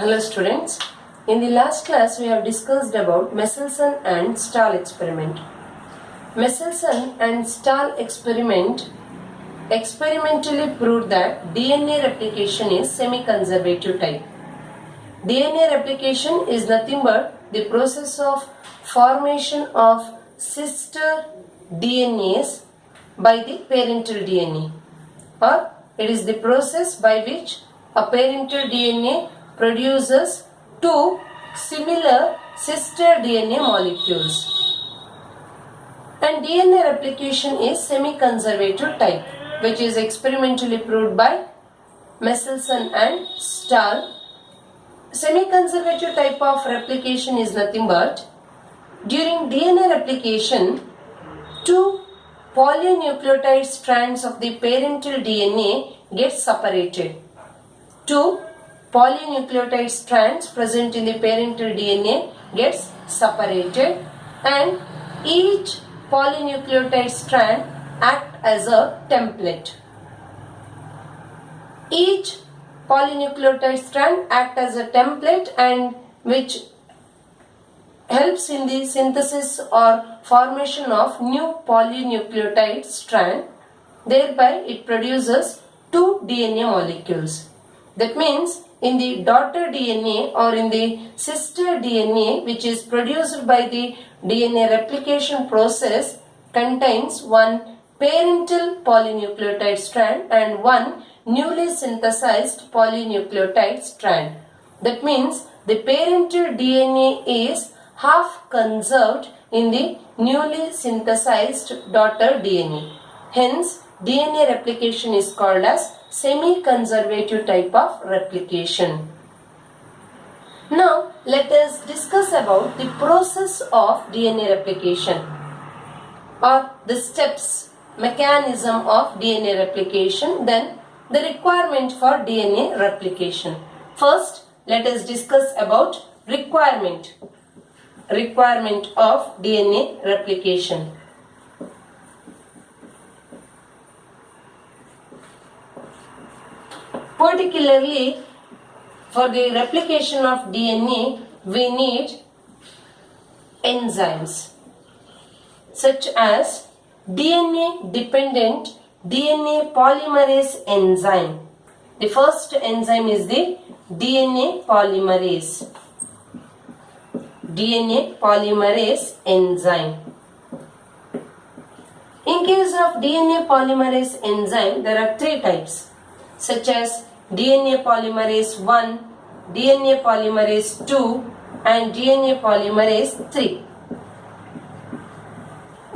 Hello students. In the last class we have discussed about Michelson and Stahl experiment. Michelson and Stahl experiment experimentally proved that DNA replication is semi-conservative type. DNA replication is nothing but the process of formation of sister DNAs by the parental DNA, or it is the process by which a parental DNA produces two similar sister DNA molecules. And DNA replication is semi-conservative type, which is experimentally proved by Michelson and Stahl. Semi-conservative type of replication is nothing but during DNA replication, two polynucleotide strands of the parental DNA get separated. Two polynucleotide strands present in the parental DNA gets separated, and each polynucleotide strand acts as a template. Each polynucleotide strand acts as a template and which helps in the synthesis or formation of new polynucleotide strand. Thereby it produces two DNA molecules. That means in the daughter DNA or in the sister DNA, which is produced by the DNA replication process, contains one parental polynucleotide strand and one newly synthesized polynucleotide strand. That means the parental DNA is half conserved in the newly synthesized daughter DNA. Hence, DNA replication is called as semi-conservative type of replication. Now, let us discuss about the process of DNA replication, or the steps, mechanism of DNA replication, then the requirement for DNA replication. First, let us discuss about requirement of DNA replication. Particularly for the replication of DNA, we need enzymes such as DNA dependent DNA polymerase enzyme. The first enzyme is the DNA polymerase. DNA polymerase enzyme. In case of DNA polymerase enzyme, there are three types, such as DNA polymerase 1, DNA polymerase 2 and DNA polymerase 3.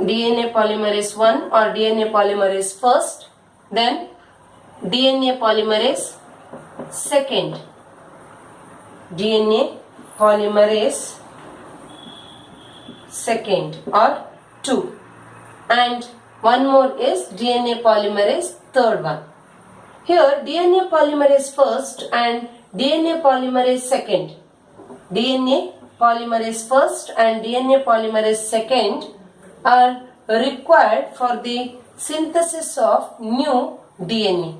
DNA polymerase 1 or DNA polymerase first, then DNA polymerase second, DNA polymerase second or 2, and one more is DNA polymerase third one. Here DNA polymerase first and DNA polymerase second. DNA polymerase first and DNA polymerase second are required for the synthesis of new DNA.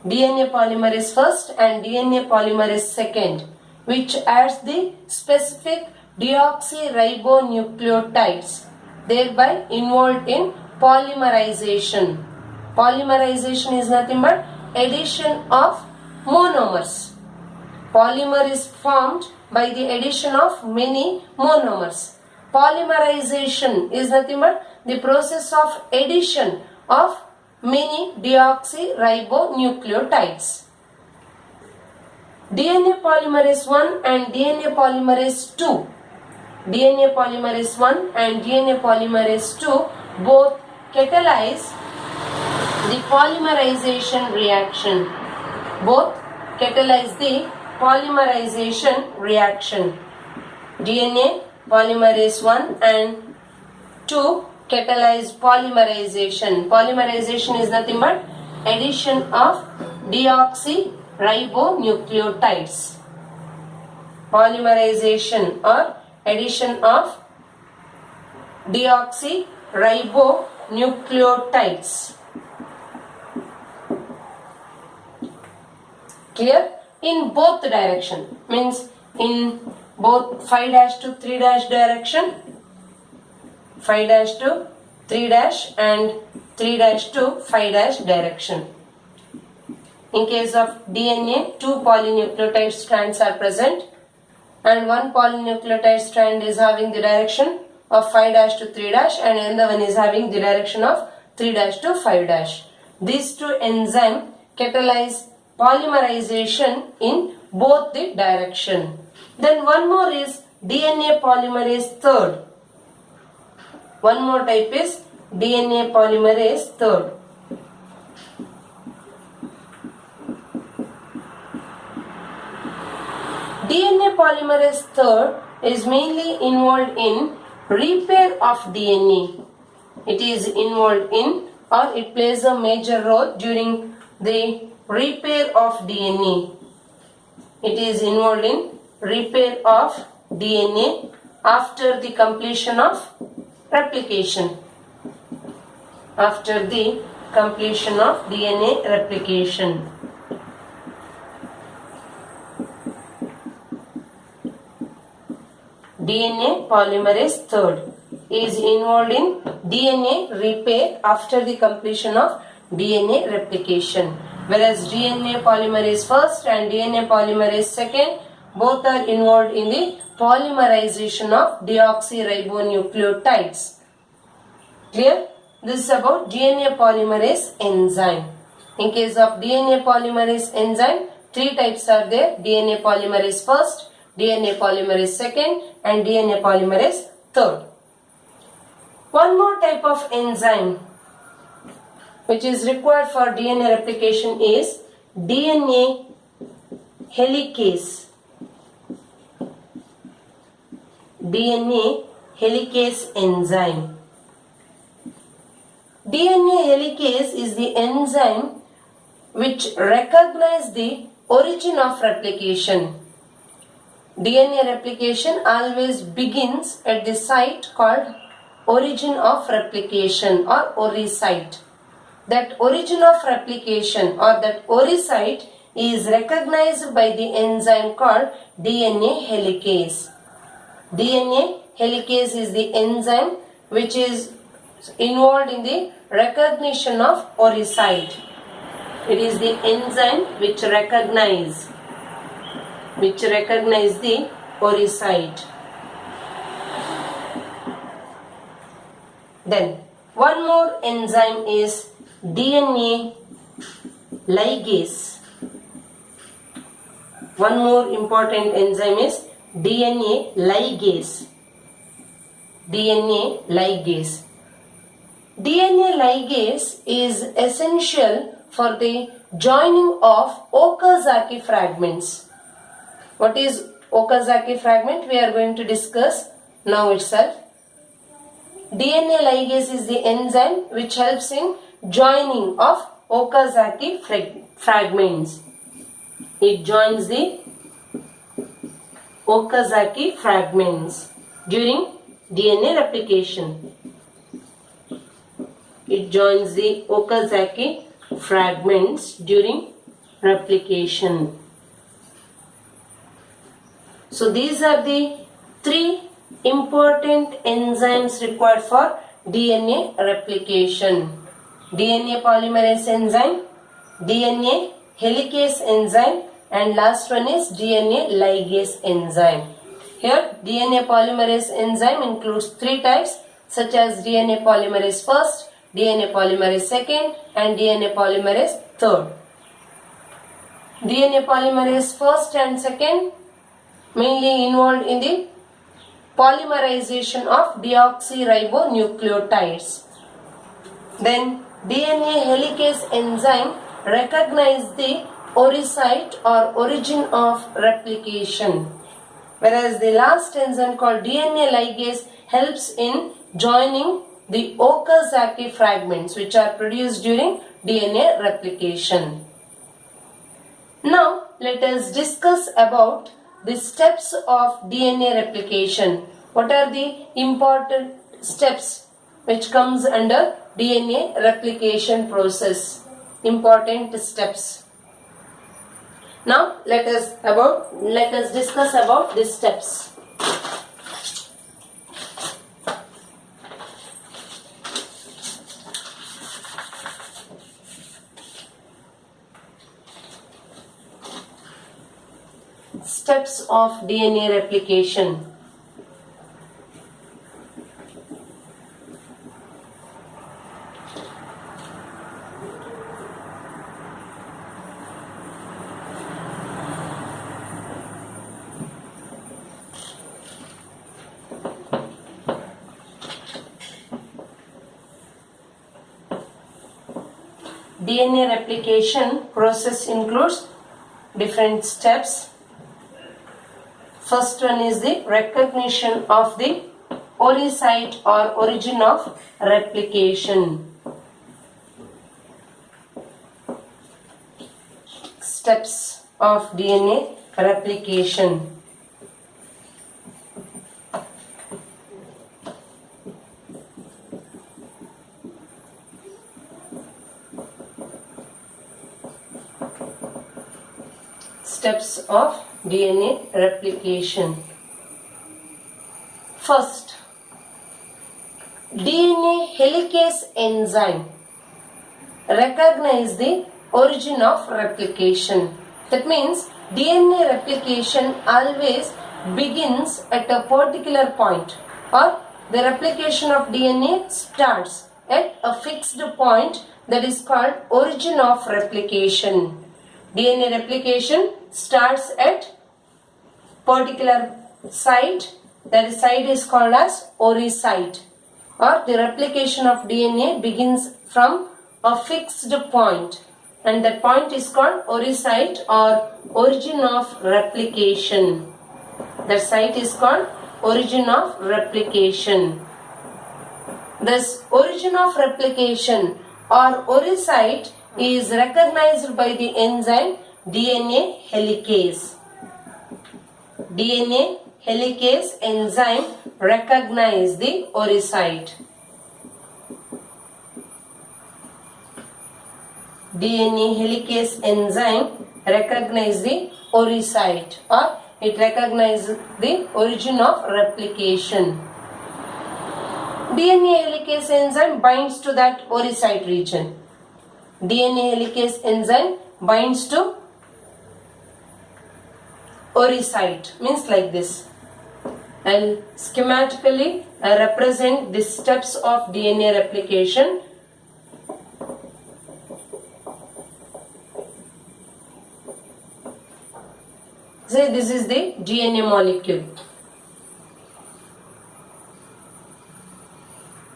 DNA polymerase first and DNA polymerase second, which adds the specific deoxyribonucleotides, thereby involved in polymerization. Polymerization is nothing but addition of monomers. Polymer is formed by the addition of many monomers. Polymerization is nothing but the process of addition of many deoxyribonucleotides. DNA polymerase 1 and DNA polymerase 2. DNA polymerase 1 and DNA polymerase 2 both catalyze the polymerization reaction. Both catalyze the polymerization reaction. DNA polymerase 1 and 2 catalyze polymerization. Polymerization is nothing but addition of deoxyribonucleotides. Polymerization or addition of deoxyribonucleotides. Clear? in both direction, means in both 5 dash to 3 dash direction, 5 dash to 3 dash and 3 dash to 5 dash direction. In case of DNA, 2 polynucleotide strands are present and one polynucleotide strand is having the direction of 5 dash to 3 dash and another one is having the direction of 3 dash to 5 dash. These two enzymes catalyze polymerization in both the direction. Then one more is DNA polymerase third. One more type is DNA polymerase third. DNA polymerase third is mainly involved in repair of DNA. It is involved in or it plays a major role during the repair of DNA. It is involved in repair of DNA after the completion of replication. After the completion of DNA replication. DNA polymerase third is involved in DNA repair after the completion of DNA replication. Whereas DNA polymerase first and DNA polymerase second both are involved in the polymerization of deoxyribonucleotides. Clear? This is about DNA polymerase enzyme. In case of DNA polymerase enzyme, 3 types are there: DNA polymerase first, DNA polymerase second and DNA polymerase third. One more type of enzyme which is required for DNA replication is DNA helicase. DNA helicase enzyme. DNA helicase is the enzyme which recognizes the origin of replication. DNA replication always begins at the site called origin of replication or orisite. That origin of replication or that orisite is recognized by the enzyme called DNA helicase. DNA helicase is the enzyme which is involved in the recognition of orisite. It is the enzyme which recognizes the orisite. Then one more enzyme is DNA ligase. One more important enzyme is DNA ligase. DNA ligase. DNA ligase is essential for the joining of Okazaki fragments. What is Okazaki fragment? We are going to discuss now itself. DNA ligase is the enzyme which helps in joining of Okazaki fragments. It joins the Okazaki fragments during DNA replication. It joins the Okazaki fragments during replication. So these are the 3 important enzymes required for DNA replication. DNA polymerase enzyme, DNA helicase enzyme and last one is DNA ligase enzyme. Here DNA polymerase enzyme includes 3 types such as DNA polymerase first, DNA polymerase second and DNA polymerase third. DNA polymerase first and second mainly involved in the polymerization of deoxyribonucleotides. Then DNA helicase enzyme recognizes the orisite or origin of replication, whereas the last enzyme called DNA ligase helps in joining the Okazaki fragments which are produced during DNA replication. Now let us discuss about the steps of DNA replication. What are the important steps which comes under DNA replication process? Important steps. Now let us discuss about these steps. Steps of DNA replication. DNA replication process includes different steps. First one is the recognition of the oocyte or origin of replication. Steps of DNA replication. Steps of DNA replication. First, DNA helicase enzyme recognize the origin of replication. That means DNA replication always begins at a particular point, or the replication of DNA starts at a fixed point, that is called origin of replication. DNA replication starts at particular site, that site is called as oocyte, or the replication of DNA begins from a fixed point, and that point is called oocyte or origin of replication. That site is called origin of replication. This origin of replication or oocyte is recognized by the enzyme DNA helicase. DNA helicase enzyme recognize the oocyte. DNA helicase enzyme recognize the oocyte, or it recognizes the origin of replication. DNA helicase enzyme binds to that oocyte region. DNA helicase enzyme binds to oocyte, means like this. And schematically I represent the steps of DNA replication. Say this is the DNA molecule.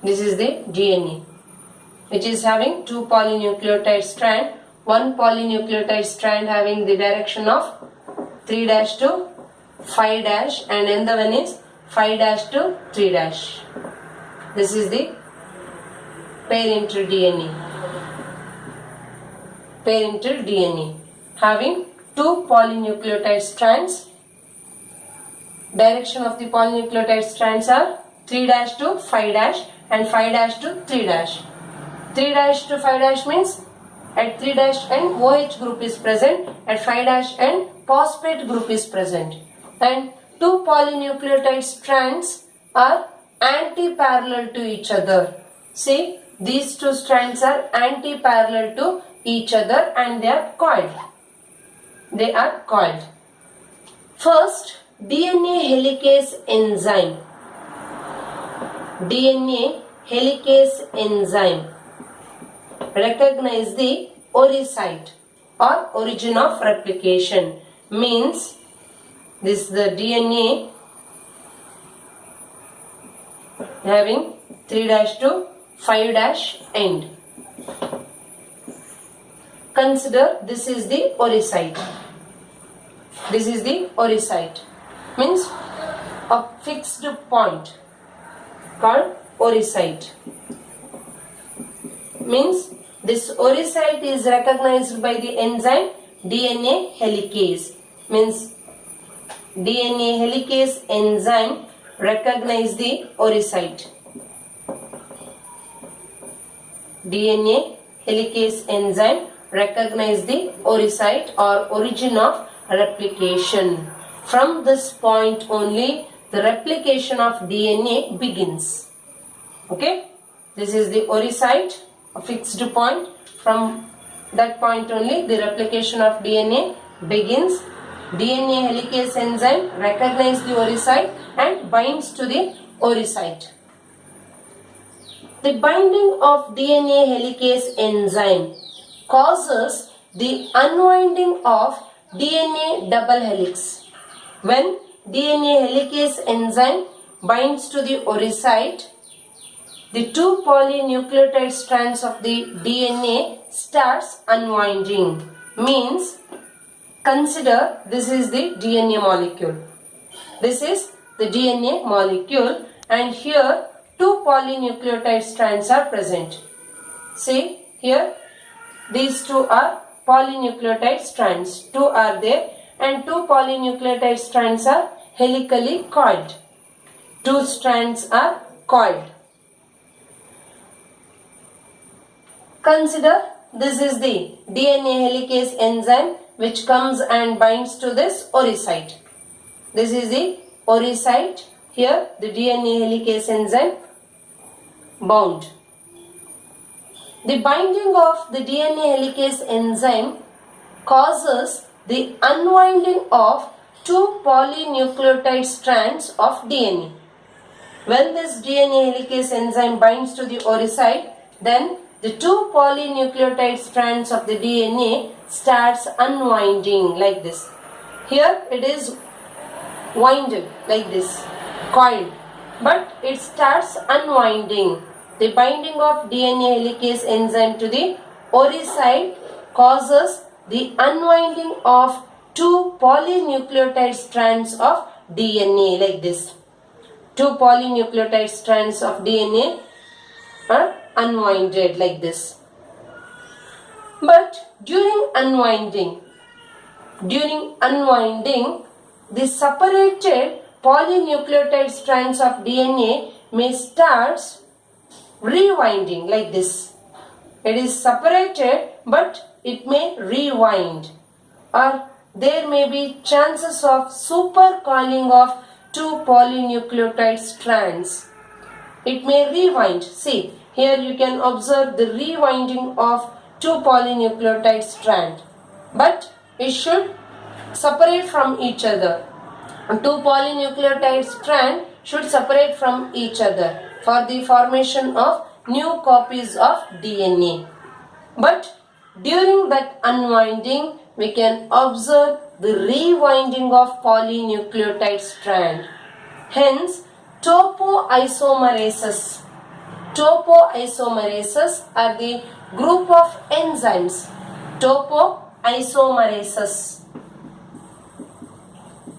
This is the DNA, which is having two polynucleotide strand. One polynucleotide strand having the direction of 3' to 5' and another one is 5' to 3'. This is the parental DNA. Parental DNA having two polynucleotide strands. Direction of the polynucleotide strands are 3' to 5' and 5' to 3'. 3' to 5' means at 3' and OH group is present, at 5' and phosphate group is present. And two polynucleotide strands are anti-parallel to each other. See, these two strands are anti-parallel to each other and they are coiled. They are coiled. First, DNA helicase enzyme. DNA helicase enzyme recognize the oocyte or origin of replication. Means this is the DNA having 3' to 5' end. Consider this is the oocyte. This is the oocyte. Means a fixed point called oocyte. Means this oocyte is recognized by the enzyme DNA helicase. Means DNA helicase enzyme recognize the oocyte. DNA helicase enzyme recognize the oocyte or origin of replication. From this point only the replication of DNA begins. Okay, this is the oocyte, a fixed point. From that point only the replication of DNA begins. DNA helicase enzyme recognizes the oocyte and binds to the oocyte. The binding of DNA helicase enzyme causes the unwinding of DNA double helix. When DNA helicase enzyme binds to the oocyte, the two polynucleotide strands of the DNA starts unwinding. Means, consider this is the DNA molecule. This is the DNA molecule and here two polynucleotide strands are present. See here, these two are polynucleotide strands. Two are there and two polynucleotide strands are helically coiled. Two strands are coiled. Consider this is the DNA helicase enzyme which comes and binds to this oocyte. This is the oocyte. Here the DNA helicase enzyme bound. The binding of the DNA helicase enzyme causes the unwinding of two polynucleotide strands of DNA. When this DNA helicase enzyme binds to the oocyte, then the two polynucleotide strands of the DNA starts unwinding like this. Here it is winded like this, coiled, but it starts unwinding. The binding of DNA helicase enzyme to the oocyte causes the unwinding of two polynucleotide strands of DNA like this. Two polynucleotide strands of DNA are unwinded like this. But during unwinding, the separated polynucleotide strands of DNA may start rewinding like this. It is separated but it may rewind, or there may be chances of supercoiling of two polynucleotide strands. It may rewind. See, here you can observe the rewinding of two polynucleotide strands, but it should separate from each other. Two polynucleotide strands should separate from each other for the formation of new copies of DNA. But during that unwinding, we can observe the rewinding of polynucleotide strand. Hence, topoisomerases. Topoisomerases are the group of enzymes. Topoisomerases.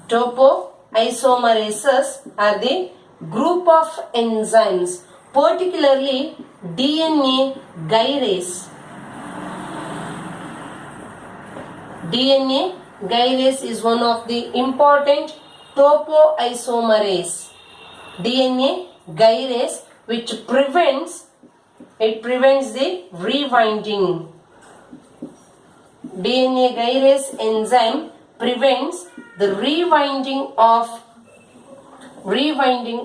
Topoisomerases are the group of enzymes, particularly DNA gyrase. DNA gyrase is one of the important topoisomerase. DNA gyrase which prevents the rewinding. DNA gyrase enzyme prevents the rewinding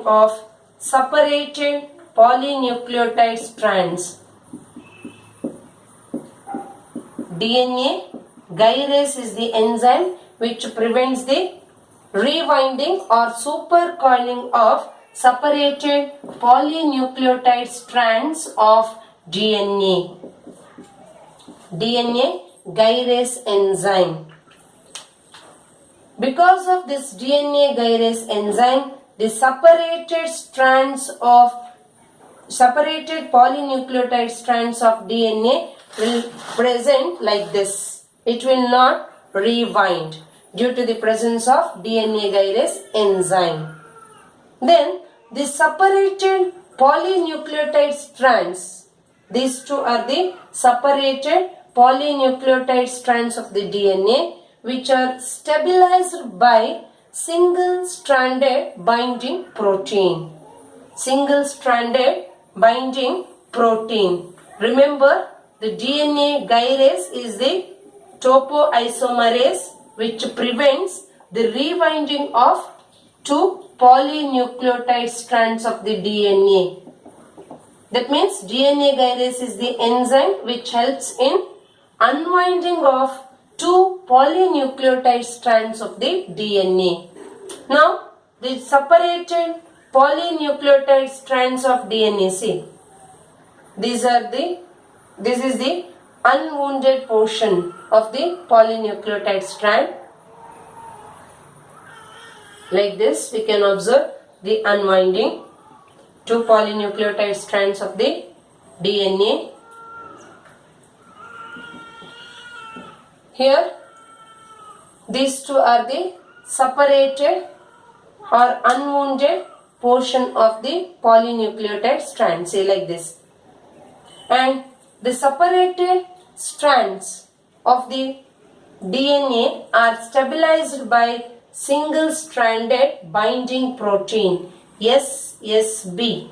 of separated polynucleotide strands. DNA gyrase is the enzyme which prevents the rewinding or supercoiling of separated polynucleotide strands of DNA. DNA gyrase enzyme. Because of this DNA gyrase enzyme, the separated polynucleotide strands of DNA will present like this. It will not rewind due to the presence of DNA gyrase enzyme. Then the separated polynucleotide strands, these two are the separated polynucleotide strands of the DNA which are stabilized by single-stranded binding protein. Single-stranded binding protein. Remember, the DNA gyrase is the topoisomerase which prevents the rewinding of two polynucleotide strands of the DNA. That means DNA gyrase is the enzyme which helps in unwinding of two polynucleotide strands of the DNA. Now, the separated polynucleotide strands of DNA, see, this is the unwounded portion of the polynucleotide strand. Like this, we can observe the unwinding two polynucleotide strands of the DNA. Here, these two are the separated or unwounded portion of the polynucleotide strand, say like this. And the separated strands of the DNA are stabilized by single-stranded binding protein, SSB.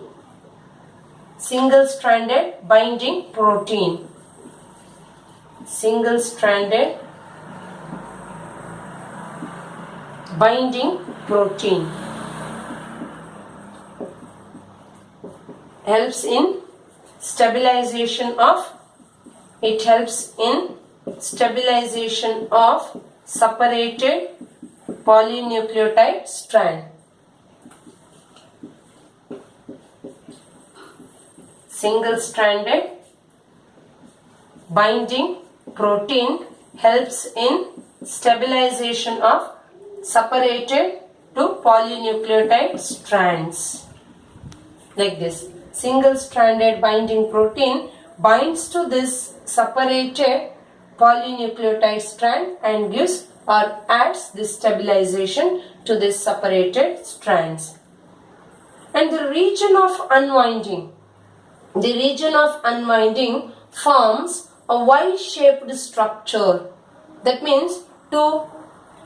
Single-stranded binding protein. Single-stranded binding protein helps in stabilization of separated polynucleotide strand. Single-stranded binding protein helps in stabilization of separated two polynucleotide strands. Like this. Single-stranded binding protein binds to this separated polynucleotide strand and gives or adds this stabilization to this separated strands. And the region of unwinding forms a Y-shaped structure. That means to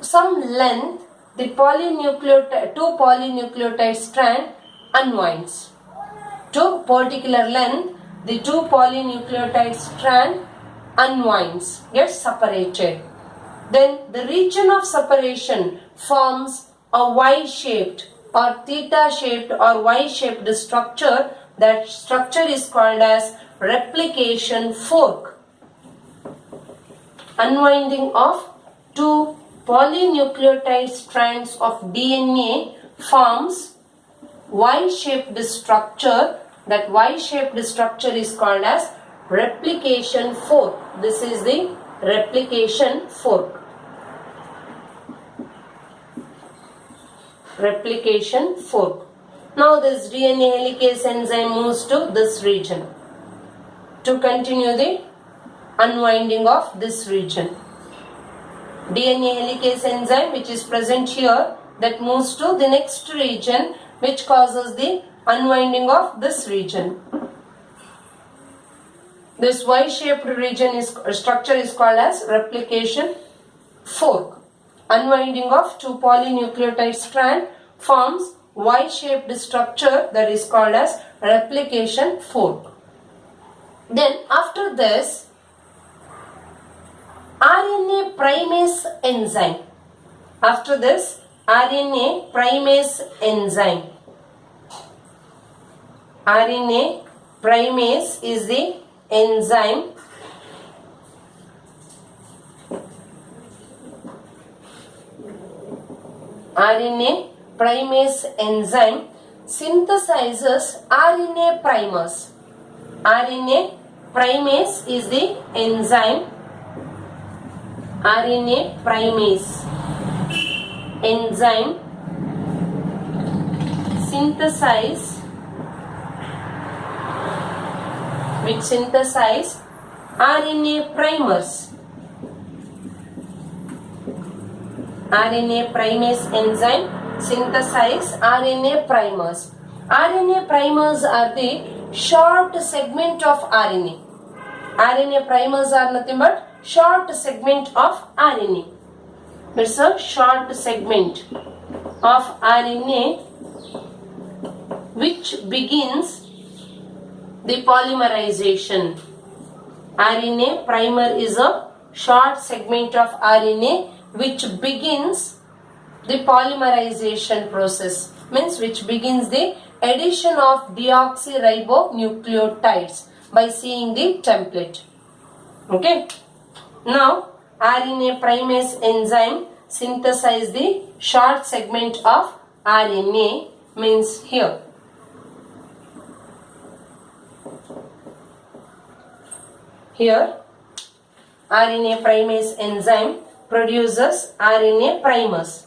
some length the two polynucleotide strand unwinds. To particular length the two polynucleotide strand unwinds, gets separated. Then the region of separation forms a Y-shaped or theta-shaped or Y-shaped structure. That structure is called as replication fork. Unwinding of two polynucleotide strands of DNA forms Y-shaped structure. That Y-shaped structure is called as replication fork. This is the replication fork. Replication fork. Now this DNA helicase enzyme moves to this region to continue the unwinding of this region. DNA helicase enzyme which is present here, that moves to the next region which causes the unwinding of this region. This Y-shaped structure is called as replication fork. Unwinding of two polynucleotide strand forms Y-shaped structure that is called as replication fork. Then after this, RNA primase enzyme. After this, RNA primase enzyme. RNA primase is the enzyme RNA primase enzyme synthesizes RNA primers. RNA primase is the enzyme RNA primase enzyme synthesize RNA primers. RNA primase enzyme synthesize RNA primers. RNA primers are the short segment of RNA. RNA primers are nothing but short segment of RNA. It's a short segment of RNA which begins the polymerization. RNA primer is a short segment of RNA which begins the polymerization process, means which begins the addition of deoxyribonucleotides by seeing the template. Okay. Now RNA primase enzyme synthesize the short segment of RNA, means here. Here RNA primase enzyme produces RNA primers.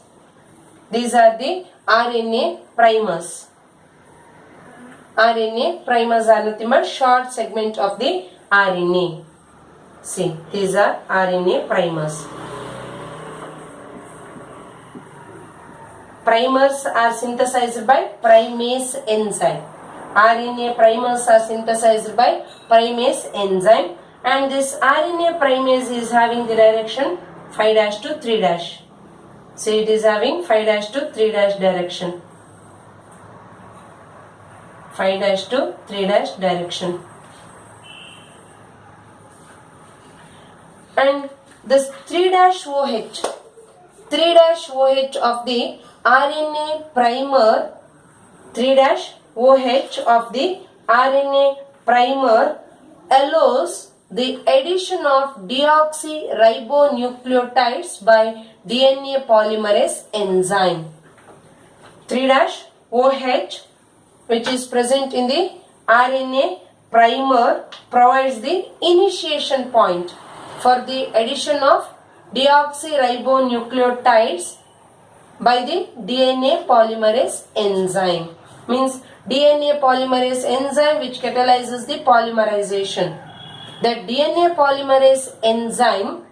These are the RNA primers. RNA primers are nothing but short segment of the RNA. See, these are RNA primers. Primers are synthesized by primase enzyme. RNA primers are synthesized by primase enzyme, and this RNA primase is having the direction 5' to 3'. So it is having 5' to 3' direction. 5' to 3' direction. And this 3'OH of the RNA primer, 3'OH of the RNA primer allows the addition of deoxyribonucleotides by DNA polymerase enzyme. 3'OH, which is present in the RNA primer, provides the initiation point for the addition of deoxyribonucleotides by the DNA polymerase enzyme. Means DNA polymerase enzyme which catalyzes the polymerization. The DNA polymerase enzyme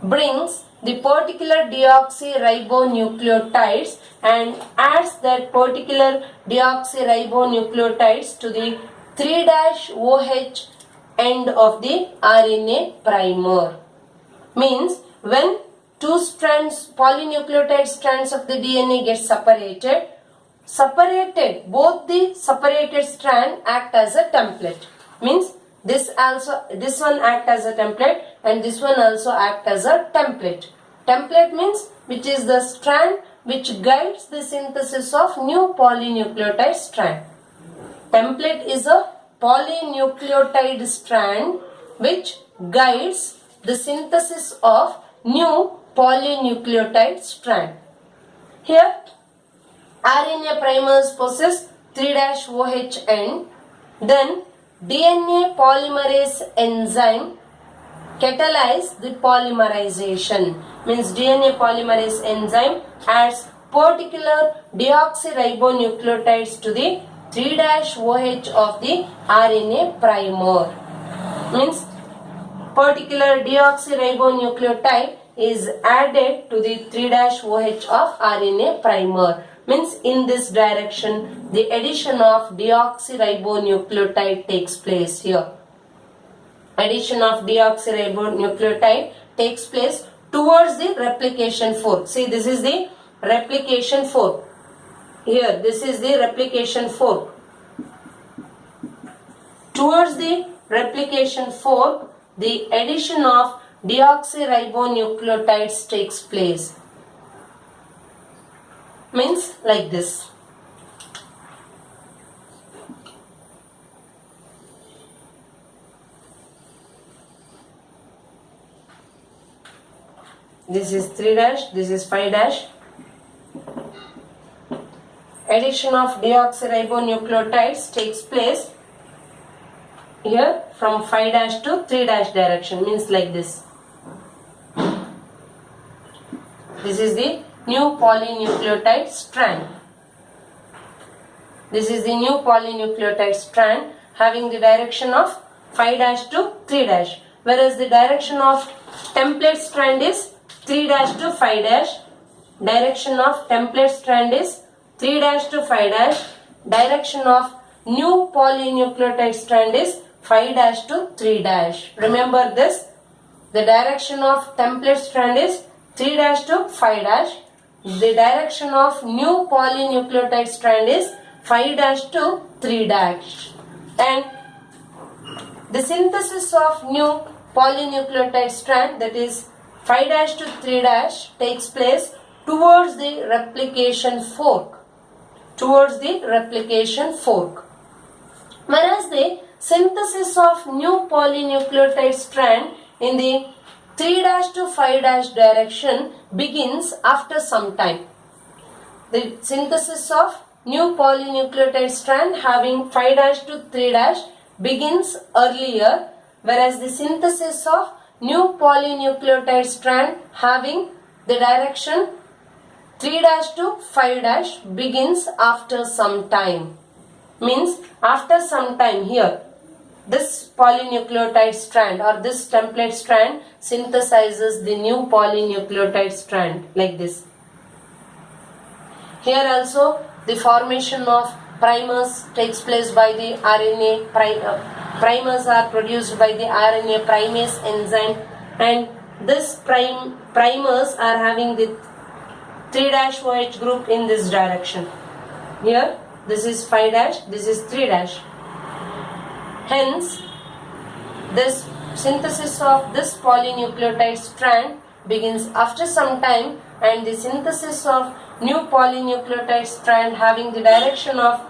brings the particular deoxyribonucleotides and adds that particular deoxyribonucleotides to the 3'OH end of the RNA primer. Means when two strands, polynucleotide strands of the DNA get separated, both the separated strand act as a template. Means this one act as a template and this one also act as a template. Template means which is the strand which guides the synthesis of new polynucleotide strand. Template is a polynucleotide strand which guides the synthesis of new polynucleotide strand. Here RNA primers possess 3'OH end. Then DNA polymerase enzyme catalyze the polymerization. Means DNA polymerase enzyme adds particular deoxyribonucleotides to the 3'OH of the RNA primer. Means particular deoxyribonucleotide is added to the 3'OH of RNA primer. Means in this direction the addition of deoxyribonucleotide takes place here. Addition of deoxyribonucleotide takes place towards the replication fork. See, this is the replication fork. Here this is the replication fork. Towards the replication fork the addition of deoxyribonucleotides takes place. Means like this. This is 3', this is 5'. Addition of deoxyribonucleotides takes place here from 5' to 3' direction, means like this. This is the new polynucleotide strand. This is the new polynucleotide strand having the direction of 5' to 3', whereas the direction of template strand is 3' to 5'. Direction of template strand is 3' to 5'. Direction of new polynucleotide strand is 5' to 3'. Remember this. The direction of template strand is 3' to 5'. The direction of new polynucleotide strand is 5' to 3'. And the synthesis of new polynucleotide strand, that is 5' to 3' takes place towards the replication fork. Whereas the synthesis of new polynucleotide strand in the 3' to 5' direction begins after some time. The synthesis of new polynucleotide strand having 5' to 3' begins earlier, whereas the synthesis of new polynucleotide strand having the direction 3' to 5' begins after some time. Means after some time here, this polynucleotide strand or this template strand synthesizes the new polynucleotide strand like this. Here also the formation of primers takes place by the RNA primers are produced by the RNA primase enzyme, and this primers are having the 3' OH group in this direction. Here this is 5', this is 3'. Hence this synthesis of this polynucleotide strand begins after some time, and the synthesis of new polynucleotide strand having the direction of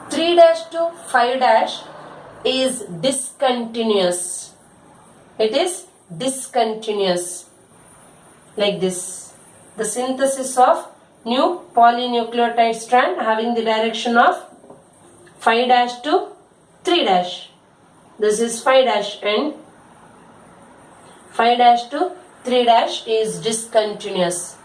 3' to 5' is discontinuous. It is discontinuous like this. The synthesis of new polynucleotide strand having the direction of 5' to 3'. This is 5' and 5' to 3' is discontinuous.